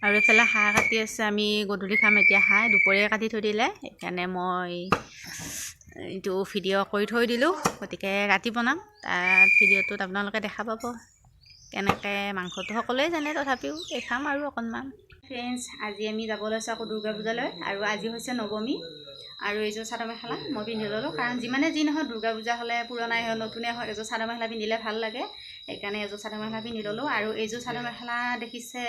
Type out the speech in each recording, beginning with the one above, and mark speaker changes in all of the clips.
Speaker 1: আৰু এফালে হাঁহ কাটি আছে, আমি গধূলি খাম এতিয়া হাঁহ, দুপৰীয়া কাটি থৈ দিলে, সেইকাৰণে মই এইটো ভিডিঅ' কৰি থৈ দিলোঁ। গতিকে ৰাতি বনাম, তাত ভিডিঅ'টোত আপোনালোকে দেখা পাব কেনেকৈ মাংসটো সকলোৱে জানে, তথাপিও দেখাম আৰু অকণমান। ফ্ৰেণ্ডছ, আজি আমি যাব লৈছোঁ আকৌ দুৰ্গা পূজালৈ, আৰু আজি হৈছে নৱমী। আৰু এইযোৰ চাদৰ মেখেলা মই পিন্ধি ল'লোঁ, কাৰণ যিমানে যি নহয় দুৰ্গা পূজা হ'লে পুৰণাই হয় নতুনে হয়, এযোৰ চাদৰ মেখেলা পিন্ধিলে ভাল লাগে, সেইকাৰণে এযোৰ চাদৰ মেখেলা পিন্ধি ল'লোঁ। আৰু এইযোৰ চাদৰ মেখেলা দেখিছে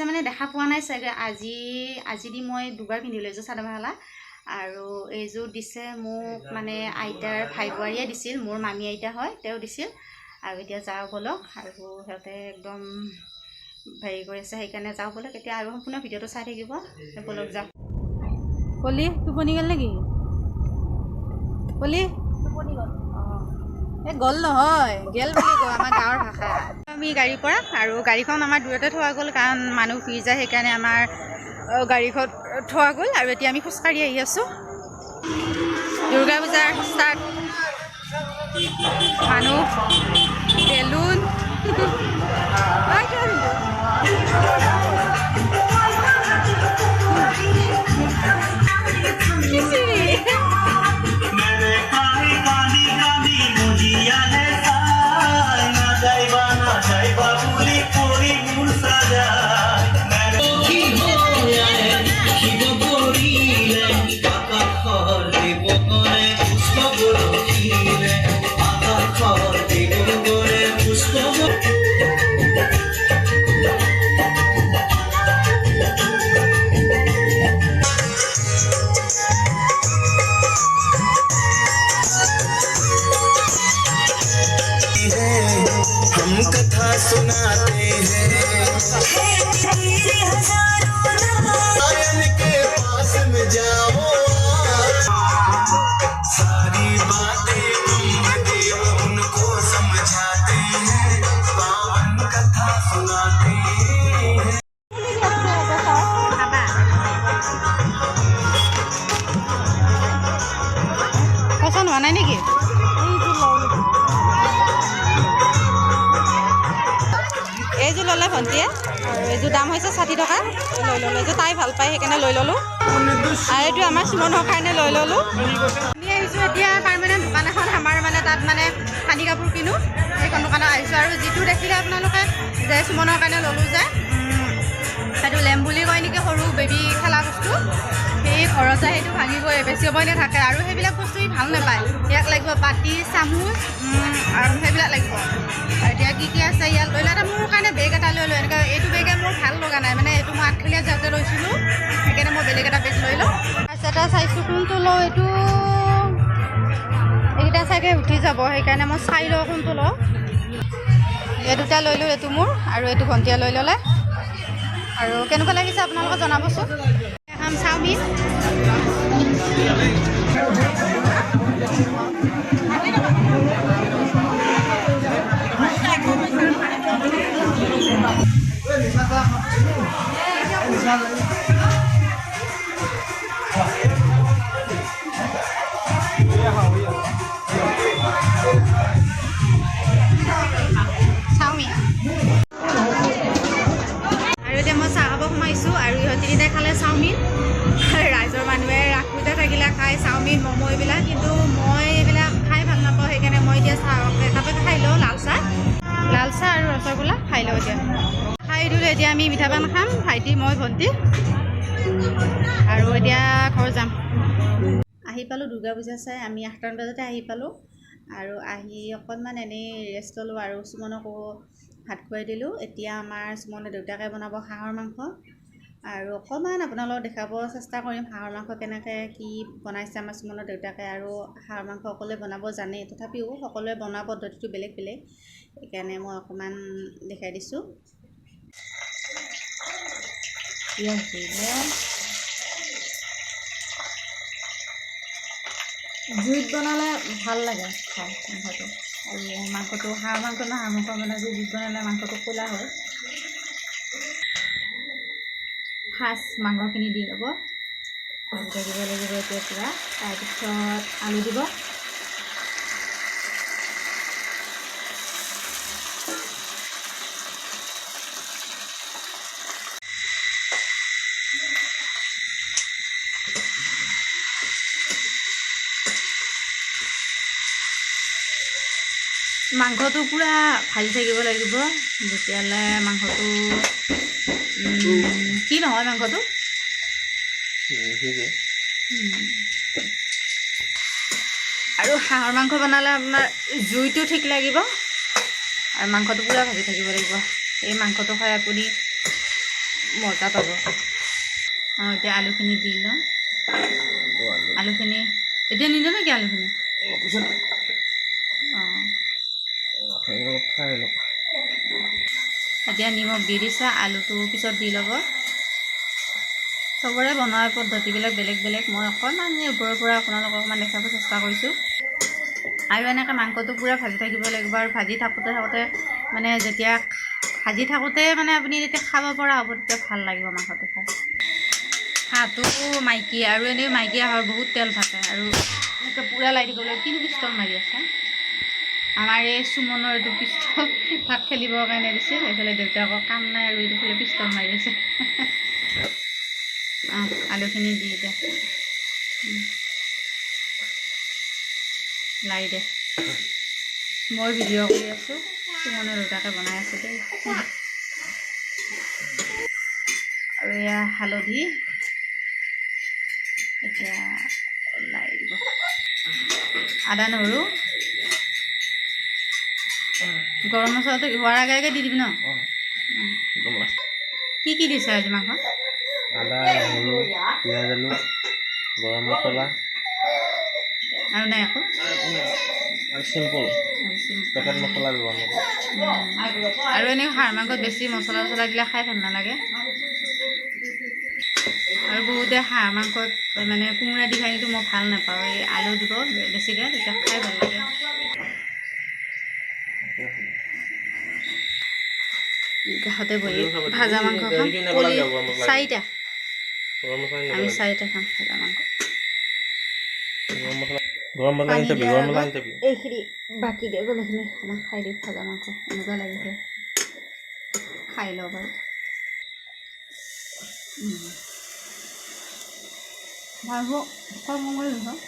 Speaker 1: মানে দেখা পোৱা নাই চাগে, আজি দি মই দুবাৰ পিন্ধিলোঁ এইযোৰ চাদৰ মেখেলা। আৰু এইযোৰ দিছে মোক মানে আইতাৰ ভাই বোৱাৰীয়ে দিছিল, মোৰ মামী আইতা হয়, তেওঁ দিছিল। আৰু এতিয়া যাওঁ বলক, আৰু সিহঁতে একদম হেৰি কৰি আছে, সেইকাৰণে যাওঁ বলক এতিয়া, আৰু সম্পূৰ্ণ ভিডিঅ'টো চাই থাকিব, বলক যাওঁ। কলি টোপনি গ'ল নেকি? কলি টোপনি গ'ল? অঁ, এই গ'ল নহয়, গেল বুলি কওঁ আমাৰ গাঁৱৰ ভাষা। আমি গাড়ীৰ পৰা, আৰু গাড়ীখন আমাৰ দূৰতে থোৱা গ'ল, কাৰণ মানুহ ভিৰ যায়, সেইকাৰণে আমাৰ গাড়ীখন থোৱা গ'ল। আৰু এতিয়া আমি খোজকাঢ়ি আহি আছোঁ, দুৰ্গা পূজাৰ ষ্টাৰ্ট। মানুহ, বেলুন
Speaker 2: सुनाते हैं के पास में जाओ, सारी बातें देव उनको समझाते हैं, पावन कथा सुनाते हैं।
Speaker 1: পচন্দ হোৱা নাই নেকি? এইযোৰ ল'লে ভণ্টিয়ে, আৰু এইযোৰ দাম হৈছে 60 টকা, লৈ ল'লোঁ। এইযোৰ তাই ভাল পায়, সেইকাৰণে লৈ ল'লোঁ। আৰু এইটো আমাৰ সুমনৰ কাৰণে লৈ ল'লোঁ। আমি আহিছোঁ এতিয়া পাৰ্মানেণ্ট দোকান এখন, আমাৰ মানে তাত মানে কানি কাপোৰ কিনো, সেইখন দোকানত আহিছোঁ। আৰু যিটো দেখিলে আপোনালোকে যে সুমনৰ কাৰণে ল'লোঁ যে, সেইটো লেম্প বুলি কয় নেকি, সৰু বেবী খেলা বস্তু, সেই ঘৰত যায় সেইটো ভাঙিবই, বেছি সময় নাথাকে। আৰু সেইবিলাক বস্তু সি ভাল নাপায়, ইয়াক লাগিব বাতি চামুচ আৰু সেইবিলাক লাগিব। এতিয়া কি আছে ইয়াত লৈ লওঁ। মোৰ কাৰণে বেগ এটা লৈ লওঁ, এনেকৈ এইটো বেগে মোৰ ভাল লগা নাই, মানে এইটো মই আঠখেলীয়া যাওঁতে লৈছিলোঁ, সেইকাৰণে মই বেলেগ এটা বেগ লৈ লওঁ। তাৰপিছত এটা চাইছোঁ কোনটো লওঁ, এইকেইটা চাগে উঠি যাব, সেইকাৰণে মই চাই লওঁ কোনটো লওঁ। এই দুটা লৈ লওঁ, এইটো মোৰ আৰু এইটো ভণ্টিয়ে লৈ ল'লে। আৰু কেনেকুৱা লাগিছে আপোনালোকে জনাবচোন। খাম চাওমিন। চাওমিন। আৰু এতিয়া মই চাহ খাব সোমাইছোঁ, আৰু ইহঁত তিনিটাই খালে চাওমিন। ৰাইজৰ মানুহে ৰাস পূজা থাকিলে খায় চাওমিন, ম'ম' এইবিলাক, কিন্তু মই এইবিলাক খাই ভাল নাপাওঁ, সেইকাৰণে মই এতিয়া চাহ একাপে খাই লওঁ, লাল চাহ আৰু ৰসগোল্লা খাই লওঁ। এতিয়া খাই দিলোঁ, এতিয়া আমি মিঠা পান খাম, ভাইটি, মই, ভণ্টি, আৰু এতিয়া ঘৰ যাম। আহি পালোঁ দুৰ্গা পূজা চাই, আমি 8টা বজাতে আহি পালোঁ। আৰু আহি অকণমান এনেই ৰেষ্ট ল'লোঁ, আৰু সুমনকো ভাত খুৱাই দিলোঁ। এতিয়া আমাৰ সুমনৰ দেউতাকে বনাব হাঁহৰ মাংস, আৰু অকণমান আপোনালোকক দেখাব চেষ্টা কৰিম হাঁহৰ মাংস কেনেকৈ কি বনাইছে আমাৰ সুমনৰ দেউতাকে। আৰু হাঁহৰ মাংস সকলোৱে বনাব জানে, তথাপিও সকলোৱে বনোৱা পদ্ধতিটো বেলেগ বেলেগ, সেইকাৰণে মই অকণমান দেখাই দিছোঁ। জুইত বনালে ভাল লাগে খাই মাংসটো, আৰু মাংসটো হাঁহ মাংস মানে জুইত বনালে মাংসটো ক'লা হয়। ফাৰ্ষ্ট মাংসখিনি দি ল'ব, ভালকৈ দিব লাগিব এতিয়া পূৰা। তাৰপিছত আলু দিব, মাংসটো পূৰা ভাজি থাকিব লাগিব যেতিয়ালৈ মাংসটো কি নহয় মাংসটো আৰু হাঁহৰ মাংস বনালে আপোনাৰ জুইটো ঠিক লাগিব আৰু মাংসটো পূৰা ভাজি থাকিব লাগিব এই মাংসটো খাই আপুনি মজা পাব এতিয়া আলুখিনি দি লওঁ আলুখিনি এতিয়া নিদিয়ে নেকি আলুখিনি এতিয়া নিমখ দি দিছে আলুটো পিছত দি ল'ব চবৰে বনোৱাৰ পদ্ধতিবিলাক বেলেগ বেলেগ মই অকণমান ওপৰৰ পৰা আপোনালোকক অকণমান দেখাব চেষ্টা কৰিছোঁ আৰু এনেকৈ মাংসটো পূৰা ভাজি থাকিব লাগিব আৰু ভাজি থাকোঁতে মানে যেতিয়া ভাজি থাকোঁতে মানে আপুনি যেতিয়া খাব পৰা হ'ব তেতিয়া ভাল লাগিব মাংসটো খাই হাঁহটো মাইকী আৰু এনেই মাইকী হাঁহৰ বহুত তেল থাকে আৰু এনেকৈ পূৰা লাই দিব লাগিব কিন্তু পিষ্টল মাৰি আছে আমাৰ এই সুমনৰ এইটো পিষ্টল ভাত খেলিবৰ কাৰণে দিছিল এইফালে দেউতাকৰ কাম নাই আৰু এইটোফালে পিষ্টল মাৰি আছে আলুখিনি দি দে লাই দে মই ভিডিঅ' কৰি আছোঁ সুমনৰ দেউতাকে বনাই আছে দেই আৰু এয়া হালধি এতিয়া লাই দিব আদা নহৰু গৰম মছলাটো হোৱাৰ আগে আগে দি দিবি ন কি দিছে আজি মাংস
Speaker 3: আদা নহৰু পিঁয়াজ আলু গৰম মছলা
Speaker 1: আৰু নাই আকৌ
Speaker 3: চিম্পল পেকেট মছলা ব্যৱহাৰ নকৰোঁ
Speaker 1: আৰু এনেও হাঁহ মাংসত বেছি মছলা চছলা দিলে খাই ভাল নালাগে আৰু বহুতে হাঁহ মাংসত মানে কোমোৰা দি খাই কিন্তু মই ভাল নাপাওঁ এই আলু দিব বেছিকৈ তেতিয়া খাই ভাল লাগে কাষতে বহি ভাজা মাংস খাম চাৰিটা আমি চাৰিটা খাম ভাজা মাংস
Speaker 3: গৰম মছলা আনি
Speaker 1: এইখিনি বাকী দিয়ে গ'ল এইখিনি আমাক খাই দিওঁ ভাজা মাংস এনেকুৱা লাগিছে খাই লওঁ বাৰু ভাল হ'ব খোৱা মংগল নহয়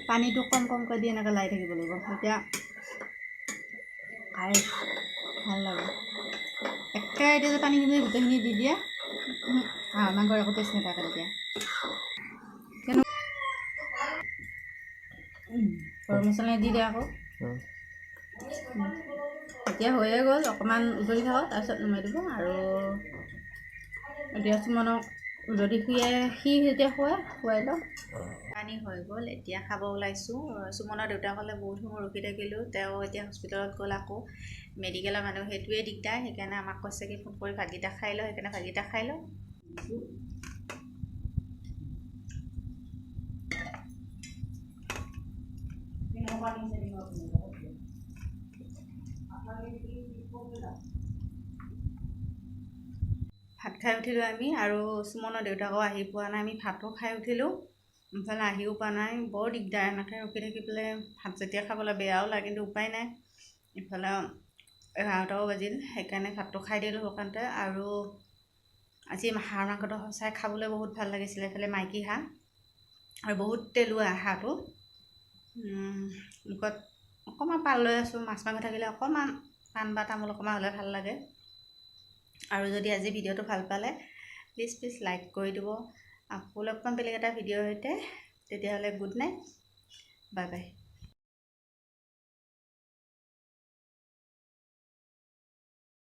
Speaker 1: পানীটো কম কমকৈ দি এনেকৈ লাই থাকিব লাগিব তেতিয়া খাই ভাল লাগে একেবাৰে এতিয়া যে পানীখিনি গোটেইখিনি দি দিয়ে হাঁহ মাংসৰ একো টেষ্ট নাথাকে তেতিয়া গৰম মছলা দি দিয়ে আকৌ এতিয়া হৈয়ে গ'ল অকণমান উতলি থাকক তাৰপিছত নমাই দিব আৰু এতিয়া সুমনক যদি সি যেতিয়া খুৱাই লওঁ পানী হৈ গ'ল এতিয়া খাব ওলাইছোঁ সুমনৰ দেউতাকলৈ বহুত সময় ৰখি থাকিলোঁ তেওঁ এতিয়া হস্পিটেলত গ'ল আকৌ মেডিকেলৰ মানুহ সেইটোৱে দিগদাৰ সেইকাৰণে আমাক কৈছে কি ফোন কৰি ভাতকেইটা খাই লওঁ সেইকাৰণে ভাতকেইটা খাই লওঁ ভাত খাই উঠিলোঁ আমি আৰু সুমনৰ দেউতাকো আহি পোৱা নাই আমি ভাতো খাই উঠিলোঁ ইফালে আহিও পোৱা নাই বৰ দিগদাৰ এনেকৈ ৰখি থাকি পেলাই ভাত যেতিয়া খাবলৈ বেয়াও লাগে কিন্তু উপায় নাই ইফালে 11টাও বাজিল সেইকাৰণে ভাতটো খাই দিলোঁ শুকানতে আৰু আজি হাঁহ মাংসটো সঁচাই খাবলৈ বহুত ভাল লাগিছিলে এইফালে মাইকী হাঁহ আৰু বহুত তেলোৱা হাঁহটো মুখত অকণমান পাল লৈ আছোঁ মাছ মাংস থাকিলে অকণমান পাণ বা তামোল অকণমান হ'লে ভাল লাগে আৰু যদি আজি ভিডিঅ'টো ভাল পালে প্লিজ লাইক কৰি দিব আকৌ লগ পাম বেলেগ এটা ভিডিঅ'ৰ সৈতে তেতিয়াহ'লে গুড নাইট বাই বাই